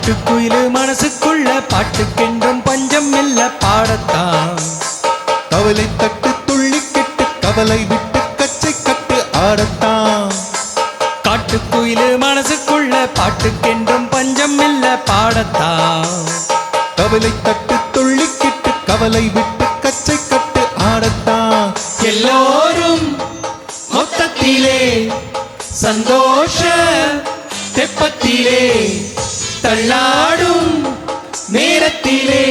காட்டுக்குயிலு மனசுக்குள்ள பாட்டுக்கென்றும் பஞ்சம் இல்ல பாடத்தான். கவலை தட்டு துள்ளி கெட்டு கவலை விட்டு கச்சை கட்டு ஆடத்தான். காட்டுக்குயிலு மனசுக்குள்ள பாட்டுக்கென்றும் பஞ்சம் இல்ல பாடத்தான். கவலை தட்டு துள்ளி கெட்டு கவலை விட்டு கச்சை கட்டு ஆடத்தான். எல்லோரும் மொத்தத்திலே சந்தோஷ தெப்பத்திலே தள்ளாடும் நேரத்திலே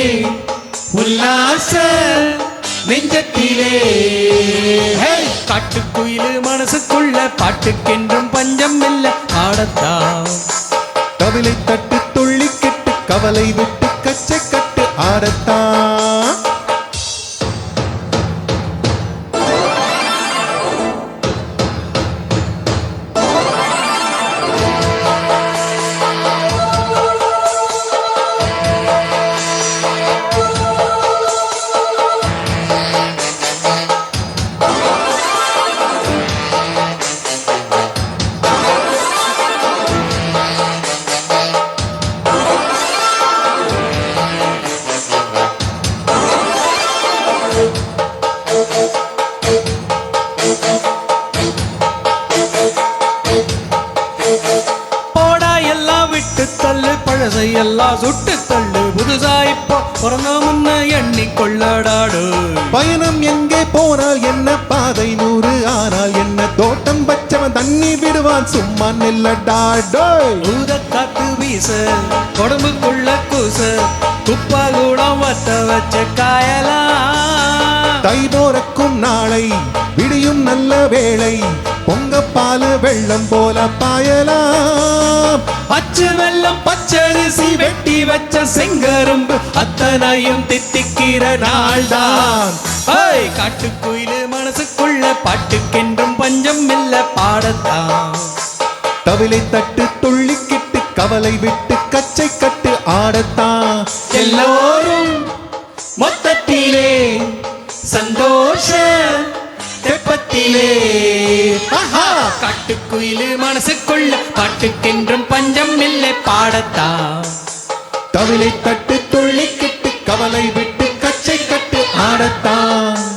உல்லாச நெஞ்சத்திலே. காட்டுக்குயிலு மனசுக்குள்ள பாட்டுக்கென்றும் பஞ்சம் இல்ல பாடத்தான். கவலை தட்டு துள்ளி கெட்டு கவலை விட்டு கச்சை கட்டு ஆடத்தான். போடா எல்லாம் விட்டு தள்ளு, பழசையெல்லாம் சுட்டு தள்ளு, புதுசா இப்போ பிறந்த முன்ன எண்ணிக்கொள்ளடாடு. பயணம் எங்கே போனால் என்ன, பாதை 100 ஆனால் என்ன, தோட்டம் பச்சவன் தண்ணீர் விடுவான் சும்மா நெல்லடாடோ. ஊத காத்து வீச உடம்புக்குள்ள கூச, குப்பா கூட வத்த வச்ச காயலாம். தை போறக்கும் நாளை விடியும் நல்ல வேளை, பொங்கப்பாலு வெள்ளம் போல பாயலாம். அச்சு வெள்ளம் பச்சரிசி வெட்டி வச்ச செங்கரும்பு அத்தனையும் தித்திக்கிற நாள்தான். காட்டுக்குயிலு மனசுக்குள்ள பாட்டுக்கென்றும் பஞ்சம் இல்ல பாடத்தான். தவிலை தட்டு துள்ளி கிட்டு கவலை விட்டு கச்சை கட்டு ஆடத்தான். எல்லோரும் மொத்தத்திலே சந்தோஷ தெப்பத்திலே. காட்டுக்குயிலு மனசுக்குள்ள பாட்டுக்கென்றும் பஞ்சம் இல்லை பாடத்தான். தவிலை தட்டு துள்ளி கிட்டு கவலை விட்டு கச்சை கட்டு ஆடத்தான்.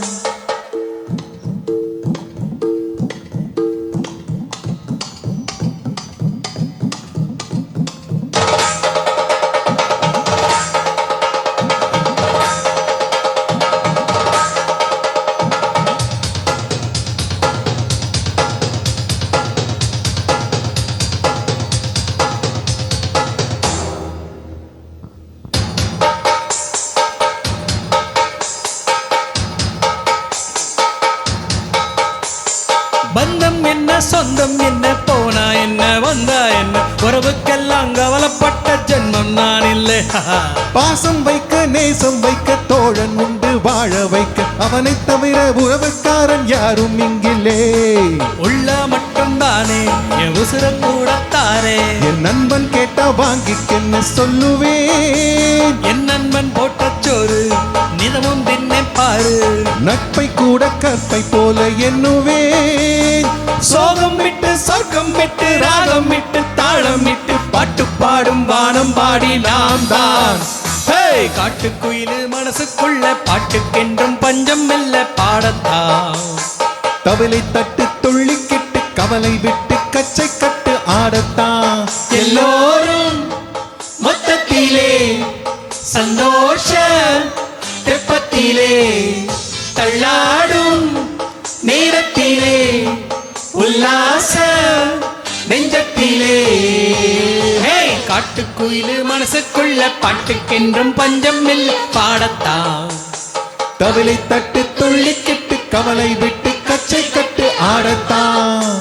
பந்தம் என்ன சொந்தம் என்ன, போனா என்ன வந்தா என்ன, உறவுக்கெல்லாம் கவலைப்பட்ட ஜென்மம் நான் இல்லை. பாசம் வைக்க நேசம் வைக்க தோழன் உண்டு வாழ வைக்க, அவனை தவிர உறவுக்காரன் யாரும் இங்கிலே. உள்ள மட்டும் தானே என் உசுர கூட தாரே. என் நண்பன் கேட்டா வாங்கிக்கென்னு சொல்லுவேன். என் நண்பன் போட்ட சோறு நிதமும் தின்னை பாரு. நட்பை கூட கற்பை போல எண்ணுவேன். சோகம் விட்டு சொர்க்கம் விட்டு ராகம் விட்டு தாளம் விட்டு பாட்டு பாடும் வானம் பாடி நாம் தான். காட்டுக்குயிலு மனசுக்குள்ள பாட்டுக்கென்றும் பஞ்சம் இல்ல பாடத்தான். தவிலை தட்டு துள்ளி கிட்டு கவலை விட்டு கச்சை கட்டு ஆடத்தான். எல்லோரும் மொத்தத்திலே சந்தோஷ தெப்பத்திலே தள்ளாடும் நேரத்திலே உல்லாச நெஞ்சத்திலே. காட்டுக்குயிலு மனசுக்குள்ள பாட்டுக்கென்றும் பஞ்சம் இல்லை பாடத்தான். தவிலை தட்டு துள்ளி கிட்டு கவலை விட்டு கச்சை கட்டு ஆடத்தான்.